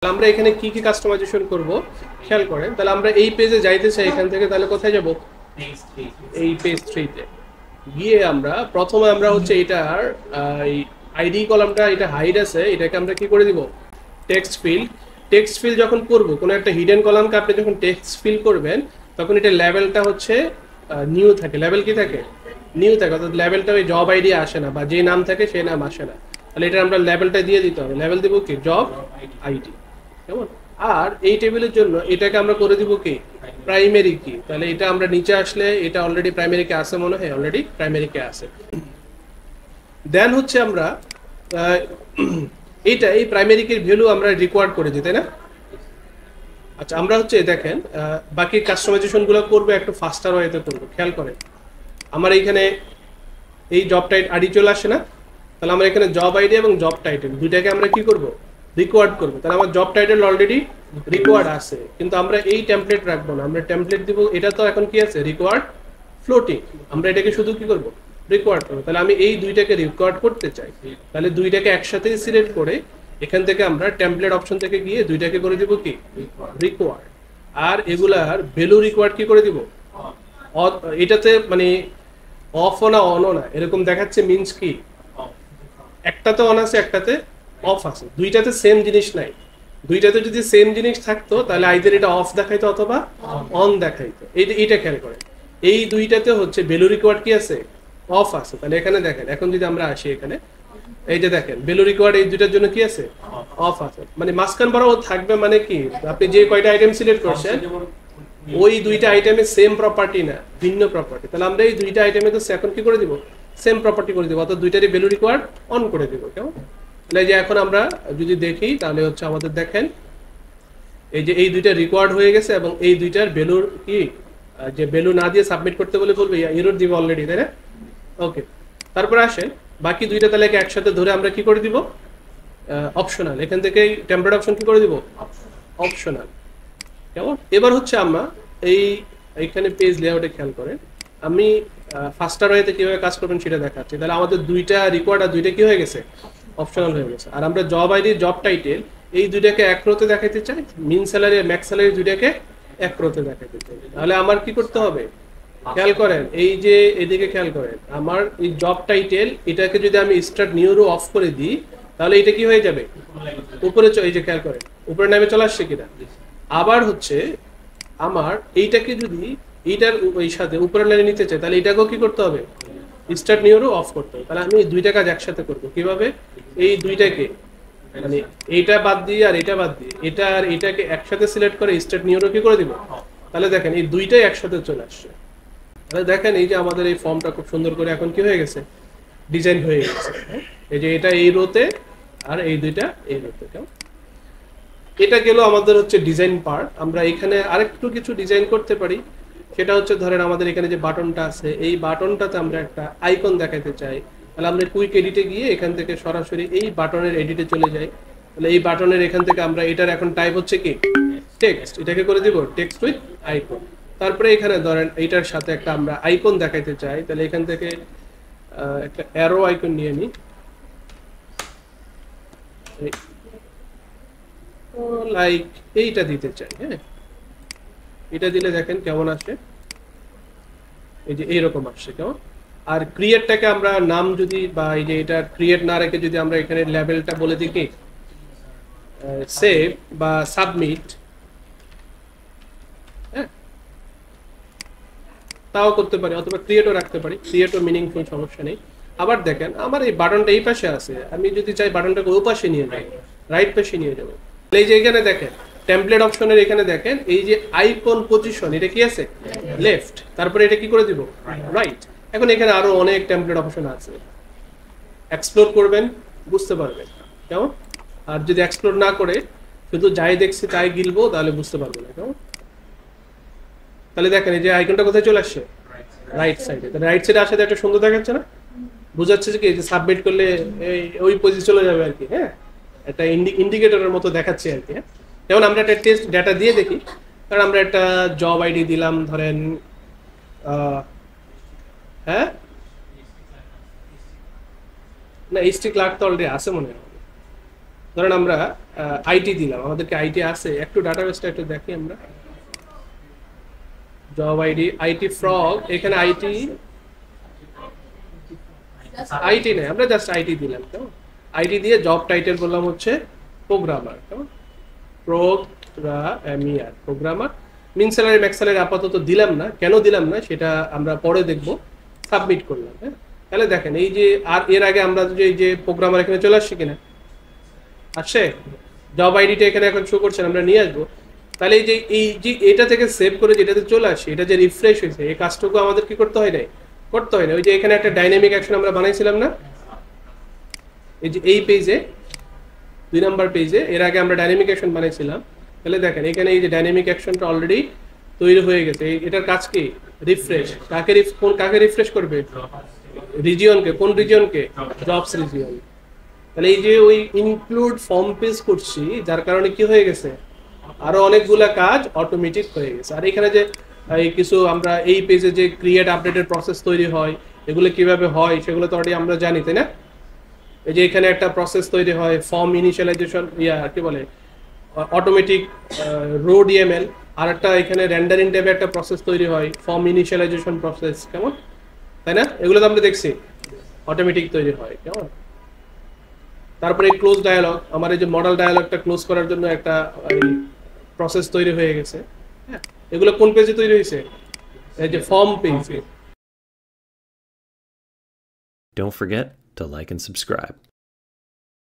আমরা এখানে কি কি কাস্টমাইজেশন করব খেয়াল করেন। তাহলে আমরা এই পেজে যাইতে চাই, এখান থেকে তাহলে কোথায় যাব? এই পেজ 3 তে গিয়ে আমরা প্রথমে আমরা হচ্ছে এটার এই আইডি কলামটা, এটা হাইড আছে, এটাকে আমরা কি করে দিব? Text field. টেক্সট ফিল্ড যখন করব, কোনো একটা হিডেন কলামকে আপনি যখন টেক্সট ফিল করবেন, তখন এটা লেভেলটা হচ্ছে নিউ থাকে। লেভেল কি থাকে? নিউ থাকে, অর্থাৎ লেভেলটা ওই জব আইডি আসে না, বা যে নাম থাকে সেই নাম আসে না। তাহলে এটা আমরা লেভেলটা দিয়ে দিতে হবে। লেভেল দিব কি? Job ID. কেমন? আর এই টেবিলের জন্য এটাকে আমরা করে দিব কি? প্রাইমারি কি। তাহলে এটা আমরা নিচে আসলে এটা অলরেডি প্রাইমারি কে আছে মনে হয়, অলরেডি প্রাইমারি কে আছে। দেন হচ্ছে আমরা এইটা এই প্রাইমারি কির ভ্যালু আমরা রিকোয়ার্ড করে দিই, তাই না? আচ্ছা, আমরা হচ্ছে দেখেন বাকি কাস্টমাইজেশন গুলো করবো একটু ফাস্টার ওয়েতে করবো। খেয়াল করেন আমার এইখানে এই জব টাইট আইডি চলে আসে না? তাহলে আমরা এখানে জব আইডি এবং জব টাইটেল দুইটাকে আমরা কি করব? রিকোয়ার্ড করব। তাহলে আমার জব টাইটেল অলরেডি রিকোয়ার্ড আছে, কিন্তু আমরা এই টেমপ্লেট রাখবো না, আমরা টেমপ্লেট দিব। এটা তো এখন কি আছে? Required floating. আমরা এটাকে শুধু কি করব? রিকোয়ার্ড করবো। তাহলে আমি এই দুইটাকে রিকোয়ার্ড করতে চাই, তাহলে দুইটাকে একসাথে সিলেক্ট করে এখান থেকে আমরা টেমপ্লেট অপশন থেকে গিয়ে দুইটাকে করে দিব কি? রিকোয়ার্ড। আর এগুলার ভ্যালু রিকোয়ার্ড কি করে দিব? এটাতে মানে অফও না অনও না এরকম দেখাচ্ছে, মিনস কি একটাতে অন আছে একটাতে অফ আছে, দুইটাতে সেম জিনিস নাই। দুইটাতে যদি সেম জিনিস থাকতো তাহলে আইদার এটা অফ দেখাইতো অথবা অন দেখাইতো। এইটা খেয়াল করেন, এই দুইটাতে হচ্ছে ভ্যালু রিকোয়ার্ড কি আছে? অফ আছে। তাহলে এখানে দেখেন, এখন যদি আমরা আসি এখানে, এই যে দেখেন ভ্যালু রিকোয়ার্ড এই দুইটার জন্য কি আছে? অফ আছে। মানে মাঝখান বরাবর থাকবে, মানে কি আপনি যে কয়টা আইটেম সিলেক্ট করছেন ওই দুইটা আইটেমে সেম প্রপার্টি না, ভিন্ন প্রপার্টি। তাহলে আমরা এই দুইটা আইটেমে তো এখন কি করে দিব? সেম প্রপার্টি করে দিব, অর্থাৎ দুইটারই ভ্যালু রিকোয়ার্ড অন করে দিব। কেমন? তাহলে যে এখন আমরা যদি দেখি তাহলে হচ্ছে আমাদের দেখেন এই যে এই দুইটা রিকোয়ার্ড হয়ে গেছে, এবং এই দুইটার ভ্যালুর কি যে ভ্যালু না দিয়ে সাবমিট করতে বলে বলবে এরর দিব অলরেডি, তাই না? ওকে, তারপরে আসেন বাকি দুইটা তাহলে একসাথে ধরে আমরা কি করে দিব? অপশনাল। এখান থেকে টেম্পলেট অপশন কি করে দিব? অপশনাল। কেমন? এবার হচ্ছে আমরা এইখানে পেজ লেআউটে খেয়াল করেন, আমি ফাস্টার ওয়েতে কিভাবে কাজ করবেন সেটা দেখাচ্ছি। তাহলে আমাদের দুইটা রিকোয়ার্ড আর দুইটা কি হয়ে গেছে? অপশনাল হয়ে গেছে। আর আমরা জব আইডি জব টাইটেল এই দুইটাকে এক রোতে দেখাইতে চাই, মিন স্যালারি আর ম্যাক্স স্যালারি দুইটাকে এক রোতে দেখাইতে চাই। তাহলে আমার কি করতে হবে? খেয়াল করেন, এই যে এদিকে খেয়াল করেন, আমার এই জব টাইটেল এটাকে যদি আমি স্টার্ট নিউ রো অফ করে দিই তাহলে এটা কি হয়ে যাবে? উপরে এই যে খেয়াল করেন উপরে নামে চলে আসছে কিনা। আবার হচ্ছে আমার এইটাকে যদি এইটার ওই সাথে উপরের লাইনে নিতে চাই তাহলে এটাকেও কি করতে হবে? স্টার্ট নিউ রো অফ করতে হবে। তাহলে আমি এই দুইটা কাজ একসাথে করবো কিভাবে? এই দুইটাকে মানে এইটা বাদ দিয়ে আর এটা বাদ দিয়ে এটা আর এটাকে একসাথে সিলেক্ট করে স্টার্ট নিউ রো কি করে দিব। তাহলে দেখেন এই দুইটাই একসাথে চলে আসছে। তাহলে দেখেন এই যে আমাদের এই ফর্মটা খুব সুন্দর করে এখন কি হয়ে গেছে? ডিজাইন হয়ে গেছে। এই যে এটা এই রোতে আর এই দুইটা এই রোতে। কেমন? এটা গেল আমাদের হচ্ছে ডিজাইন পার্ট। আমরা এখানে আরেকটু কিছু ডিজাইন করতে পারি, সেটা হচ্ছে ধরেন আমাদের এখানে যে বাটনটা আছে এই বাটনটাতে আমরা একটা আইকন দেখাতে চাই। তাহলে আমরা কুইক এডিটে গিয়ে এখান থেকে সরাসরি এই বাটনের এডিটে চলে যাই। তাহলে এই বাটনের এখান থেকে আমরা এটার এখন টাইপ হচ্ছে কি? টেক্সট। এটাকে করে দিব টেক্সট উইথ আইকন। তারপরে এখানে ধরেন এইটার সাথে একটা আমরা আইকন দেখাইতে চাই, তাহলে এখান থেকে একটা অ্যারো আইকন নিয়ে নিই, লাইক এইটা দিতে চাই। হ্যাঁ, এটা দিলে দেখেন কেমন আসে, এই যে এইরকম আসছে। কেমন? আর ক্রিয়েটটাকে আমরা নাম যদি বা এই যে এটা ক্রিয়েট না রেখে যদি আমরা এখানে লেভেলটা বলে দিই কি সেভ বা সাবমিট, হ্যাঁ তাও করতে পারি, অথবা ক্রিয়েটও রাখতে পারি। ক্রিয়েটও মিনিংফুল, সমস্যা নেই। আবার দেখেন আমার এই বাটনটা এই পাশে আছে, আমি যদি চাই বাটনটাকে ওই পাশে নিয়ে যাই, রাইট পাশে নিয়ে যাবো। এই যে এখানে দেখেন টেমপ্লেট অপশনের এখানে দেখেন এই যে আইকন পজিশন এটা কি আছে? লেফট। তারপরে এটা কি করে দিব? রাইট। এখন এখানে আরো অনেক টেমপ্লেট অপশন আছে, এক্সপ্লোর করবেন বুঝতে পারবেন। কেমন? আর যদি এক্সপ্লোর না করে শুধু যাই দেখছি তাই গিলবো তাহলে বুঝতে পারবো না। কেমন? তাহলে দেখেন এই যে আইকনটা কোথায় চলে আসছে? রাইট সাইডে। তাহলে রাইট সাইডে আসাতে একটা সুন্দর দেখাচ্ছে না? বুঝাচ্ছে যে কি যে সাবমিট করলে ওই পজিশন চলে যাবে আর কি। হ্যাঁ, একটা ইন্ডিকেটরের মতো দেখাচ্ছে আর কি। হ্যাঁ, যেমন আমরা একটা টেস্ট ডেটা দিয়ে দেখি, কারণ আমরা একটা জব আইডি দিলাম ধরেন হ্যাঁ না এইচটি ক্লার্ক তো অলরেডি আছে মনে হয়। ধরেন আমরা আইটি দিলাম, আমাদেরকে আইটি আছে, একটু ডাটাবেসটা একটু দেখি আমরা। জব আইডি আইটি ফ্রগ, এখানে আইটি আইটি নেই, আমরা জাস্ট আইটি দিলাম। তো আইটি দিয়ে জব টাইটেল বললাম হচ্ছে প্রোগ্রামার, প্রোগ্রামিয়ার, প্রোগ্রামার। মিন স্যালারি ম্যাক্স স্যালারি আপাতত দিলাম না, কেন দিলাম না সেটা আমরা পরে দেখব। সাবমিট করলাম। হ্যাঁ, তাহলে দেখেন এই যে, আর এর আগে আমরা যে এই যে প্রোগ্রামার এখানে চলে আসছে কিনা, আসছে। জব আইডিটা এখানে এখন শো করছেন, আমরা নিয়ে আসবো। তাহলে এই যে এটা থেকে সেভ করে যেটাতে চলে আসে, এটা যে রিফ্রেশ হয়েছে, এই কাজটুকু আমাদের কি করতে হয় নাই, করতে হয় না। ওই যে এখানে একটা ডাইনামিক অ্যাকশন আমরা বানাইছিলাম না, এই যে এই পেজে 2 নাম্বার পেজে, এর আগে আমরা ডাইনামিক অ্যাকশন বানাইছিলাম। তাহলে দেখেন এখানে এই যে ডাইনামিক অ্যাকশনটা অলরেডি তৈরি হয়ে গেছে। এটার কাজ কি, রিফ্রেশ। কাকে রিফ্রেশ করবে, রিজিয়নকে। কোন রিজিয়নকে, জবস রিজিয়ন। তাহলে এই যে ওই ইনক্লুড ফর্ম পেজ করছি, যার কারণে কি হয়ে গেছে, আরো অনেকগুলা কাজ অটোমেটিক হয়ে গেছে। আর এখানে যে এই কিছু আমরা এই পেজে যে ক্রিয়েট আপডেটের প্রসেস তৈরি হয়, এগুলো কিভাবে হয় সেগুলো তো অলরেডি আমরা জানি, তাই না? এই যে এখানে একটা প্রসেস তৈরি হয়, ফর্ম ইনিশিয়ালাইজেশন, কি বলে, অটোমেটিক রো ডিএমএল। আর একটা এখানে রেন্ডারিং ট্যাবে একটা প্রসেস তৈরি হয়, ফর্ম ইনিশিয়ালাইজেশন প্রসেস, কেমন, তাই না? এগুলো তো আমরা দেখছি অটোমেটিক তৈরি হয়, কেমন। তারপরে ক্লোজ ডায়ালগ, আমার এই যে মডেল ডায়ালগটা ক্লোজ করার জন্য একটা প্রসেস তৈরি হয়ে গেছে। হ্যাঁ, এগুলো কোন পেজে তৈরি হয়েছে, এই যে form page. Don't forget to like and subscribe.